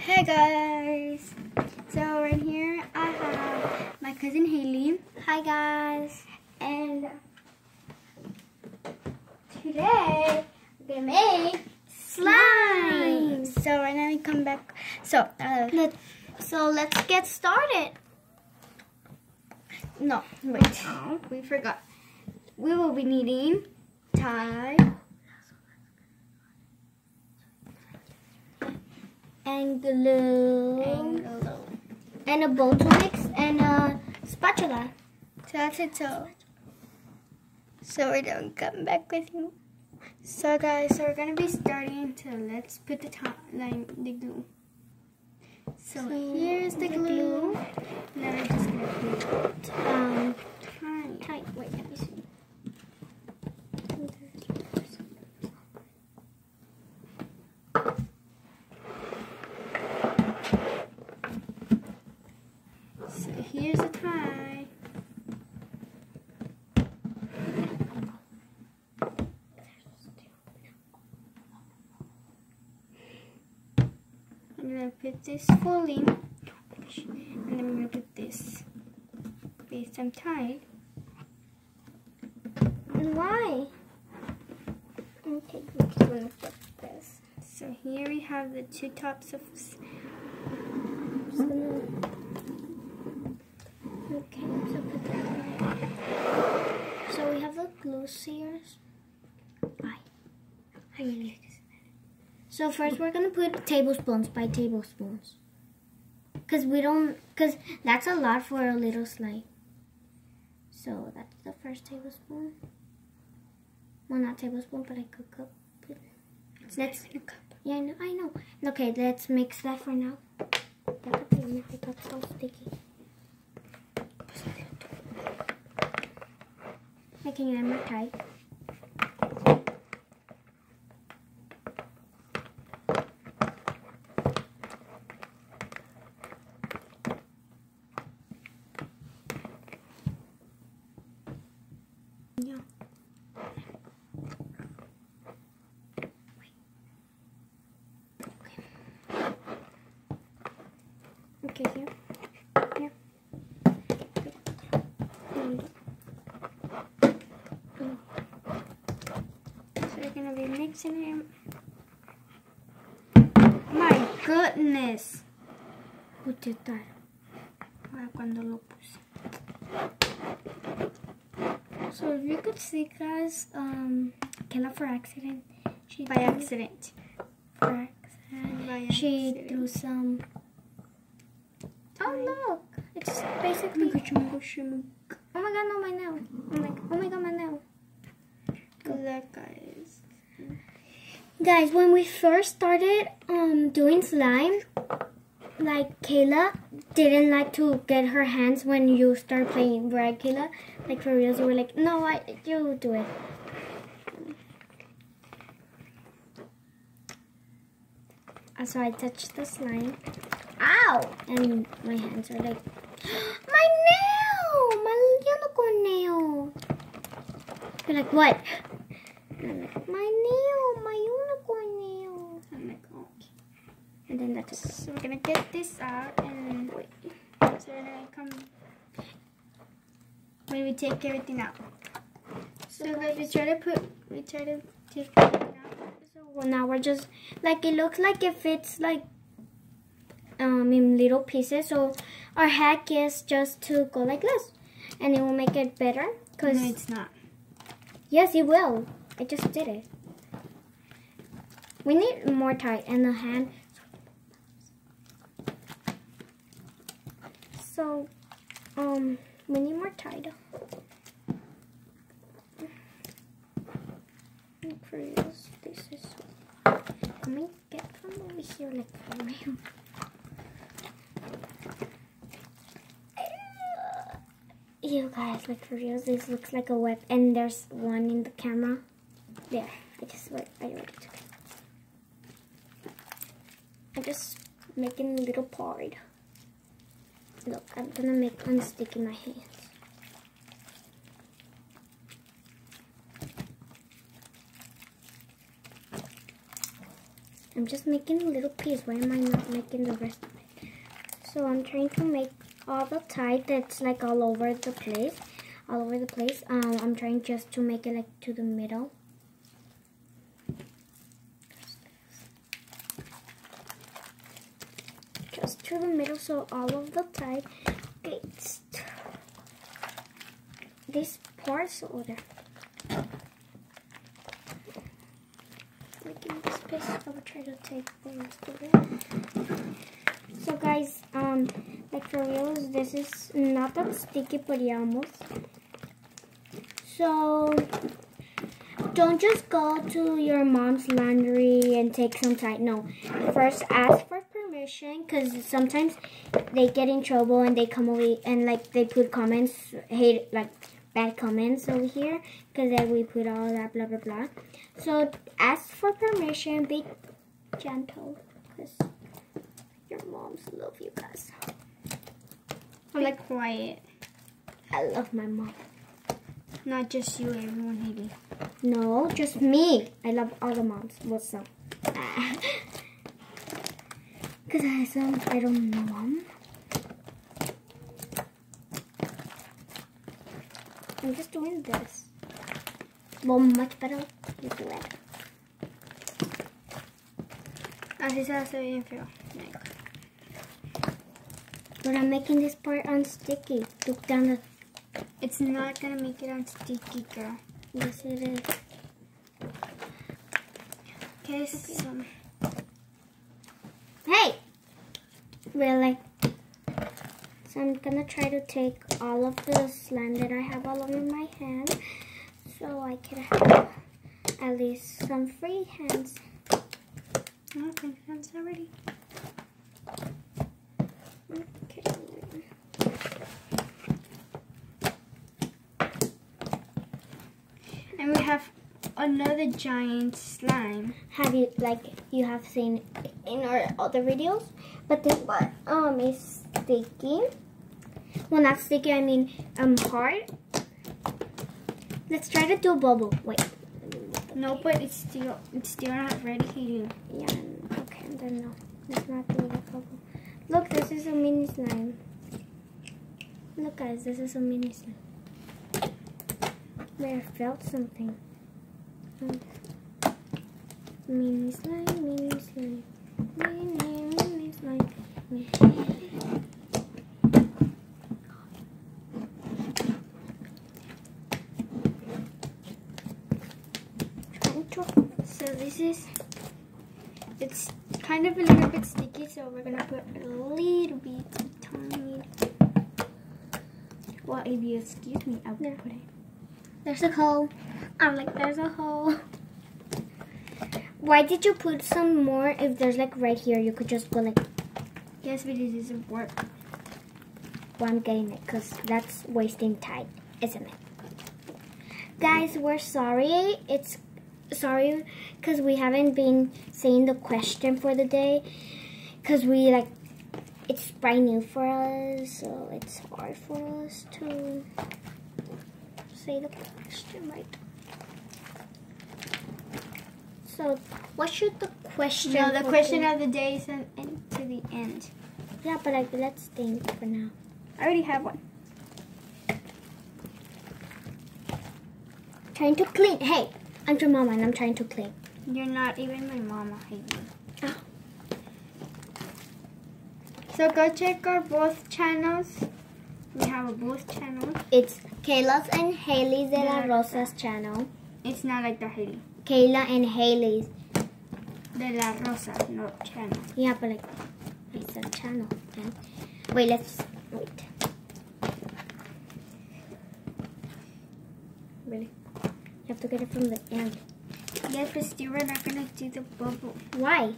Hey guys! So right here I have my cousin Haley. Hi guys! And today we're gonna make slime. So right now we come back. So let's get started. No, wait. We forgot. We will be needing tie And glue. And a bowl to mix and a spatula. So that's it. So we're gonna come back with you. So guys, so we're gonna be starting to let's put the glue. So here's the glue. Now we're just gonna put tight. Wait, let me see. So here's the tie. I'm gonna put this fully, and then I'm gonna put this base I'm tied. Why? Okay, we're just gonna put this. So here we have the two tops of. Okay, so put that right. So we have the glue sears. I really like this. So first we're gonna put tablespoons by tablespoons. Cause that's a lot for a little slime. So that's the first tablespoon. Well, not tablespoon, but like a cup. Let's in a cup. Yeah, I know. Okay, let's mix that for now. That's so sticky. Making it more tight. Yeah. Okay, here. So we're gonna be mixing him. My goodness! Who did that? Ahora cuando lo puse. So if you could see, guys, Kayla for accident. By accident. She threw some. Oh look! It's basically. Oh my god, no, my nail. Oh my god, my nail. Good luck, guys. Guys, when we first started doing slime, like Kayla didn't like to get her hands when you start playing, right, Kayla? Like for real, so we're like, no, you do it. So I touched the slime. Ow! And my hands are like, my nail! My unicorn nail! You're like, what? And I'm like, my nail! My unicorn nail! I'm like, oh. And then that's it. So we're gonna get this out and wait. So we're gonna come when we take everything out. So guys, we try to take everything out. So now we're just like, it looks like it fits like in little pieces. So our hack is just to go like this, and it will make it better. Cause no, it's not. Yes, it will. I just did it. We need more tight and the hand. So we need more tight. This is. Let me get from over here, like for real. You guys, like for real, this looks like a web, and there's one in the camera. There, I already took it. I'm just making a little part. Look, I'm gonna make unsticky my hands. I'm I'm just making a little piece. Why am I not making the rest of it? So I'm trying to make all the tie that's like all over the place. I'm trying just to make it like to the middle. Just to the middle, so all of the tie gets this part over there. Making this piece, I will try to take the rest of it. So guys, like for reals, this is not that sticky, but yeah, almost. So don't just go to your mom's laundry and take some time. No, first ask for permission, because sometimes they get in trouble and they come away and like they put comments, bad comments over here, because then we put all that blah blah blah. So ask for permission, be gentle, because your moms love you guys. I like quiet. I love my mom. Not just you, everyone hating. No, just me. I love all the moms. What's up? Because I don't know mom. I'm just doing this. Well, much better. You do it. Así se hace bien feo. But I'm making this part unsticky. Look down the... It's not gonna make it unsticky, girl. Yes, it is. Okay, so... Hey! Really? So I'm gonna try to take all of the slime that I have all over my hand, so I can have at least some free hands. Okay, hands are ready. Okay. And we have another giant slime. Have you you have seen in our other videos? But this one is sticky. Well, not sticky. I mean hard. Let's try to do a bubble. Wait. No, but it's still not ready heating. Yeah. Okay. Then no. Let's not do the bubble. Look, this is a mini slime. Look, guys, this is a mini slime. Where I felt something. Mini slime, mini slime, mini slime. So this is, it's kind of a little bit sticky, so we're gonna put a little bit tiny. Well, if you excuse me, I'll put it. There's a hole. I'm like, there's a hole. Why did you put some more if there's like right here? You could just go like... Yes, but it doesn't work. Well, I'm getting it because that's wasting time, isn't it? Guys, we're sorry. It's sorry because we haven't been saying the question for the day. Because we like... It's brand new for us, so it's hard for us to say the question right. So, what should the question? No, the question of the day is to the end. Yeah, but let's think for now. I already have one. Trying to clean. Hey, I'm your mama and I'm trying to clean. You're not even my mama, Hailey. Oh. So go check our both channels. We have a both channels. It's Kayla's and Hailey's de la Rosa's channel. It's not like the Hailey. Kayla and Hailey's De la Rosa, no channel. Yeah, but like it's a channel. Then wait, let's wait. Really? You have to get it from the end. Yes, but still we're not gonna do the bubble. Why?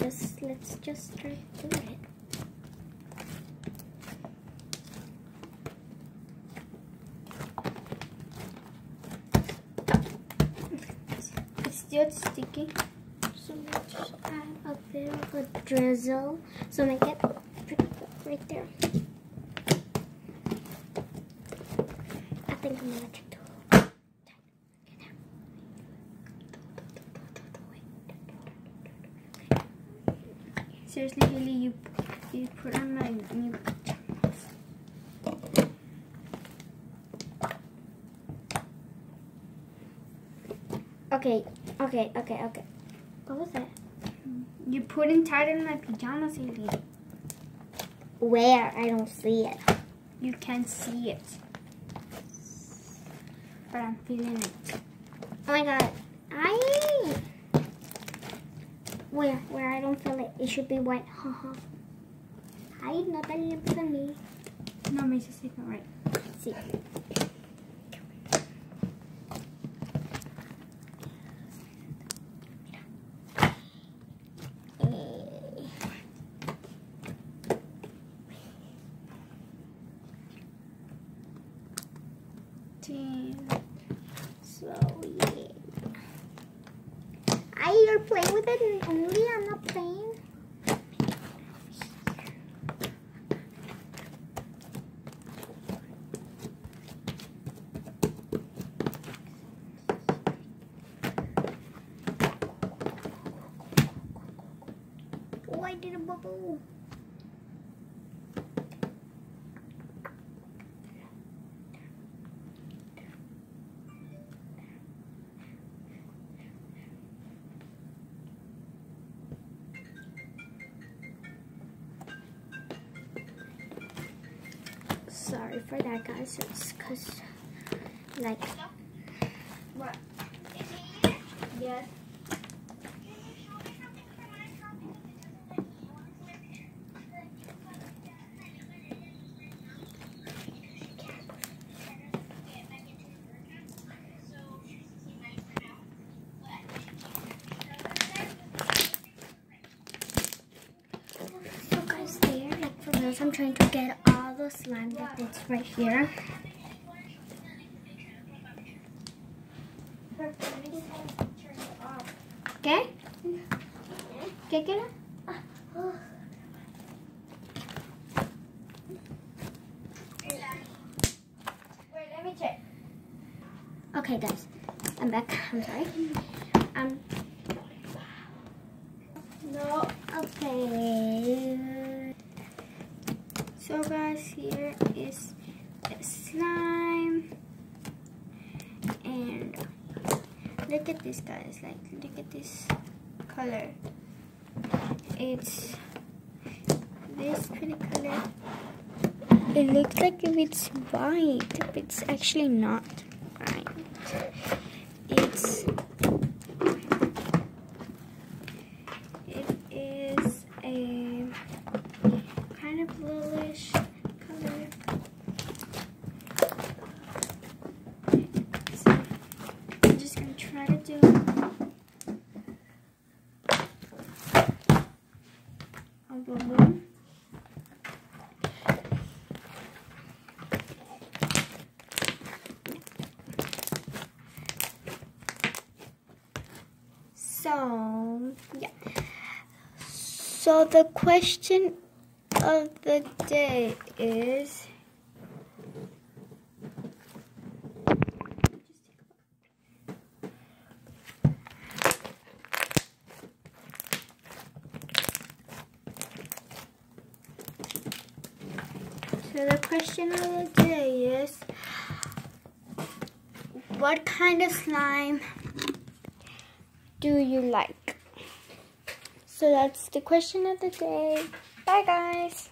Let's just try to do it. It's still sticky. So let's just add a bit of a drizzle. So make it right there. I think I'm gonna check the Seriously, Haley, you put on my new pajamas. Okay. What was that? You put inside in my pajamas, Haley. Where? I don't see it. You can't see it. But I'm feeling it. Oh my god. Where I don't feel it. It should be white. Haha. Ay, no te limpias a mí. No, me dice second right. Sí. So yeah. You're playing with it only. I'm not playing. Oh, I did a bubble. Sorry for that, guys. It's because, like, What? Yes. so guys, there, like, for this, I'm trying to get all the slime that is right here. ¿Qué? ¿Qué queda? Wait, let me check. Okay, guys, I'm back. I'm sorry. No. Okay. So guys, here is the slime. And look at this, guys. Like, look at this color. It's this pretty color. It looks like if it's white, but it's actually not white. It is a kind of bluish color. So I'm just gonna try to do a bubble. So, yeah. So the question of the day is, what kind of slime do you like? So that's the question of the day. Bye, guys.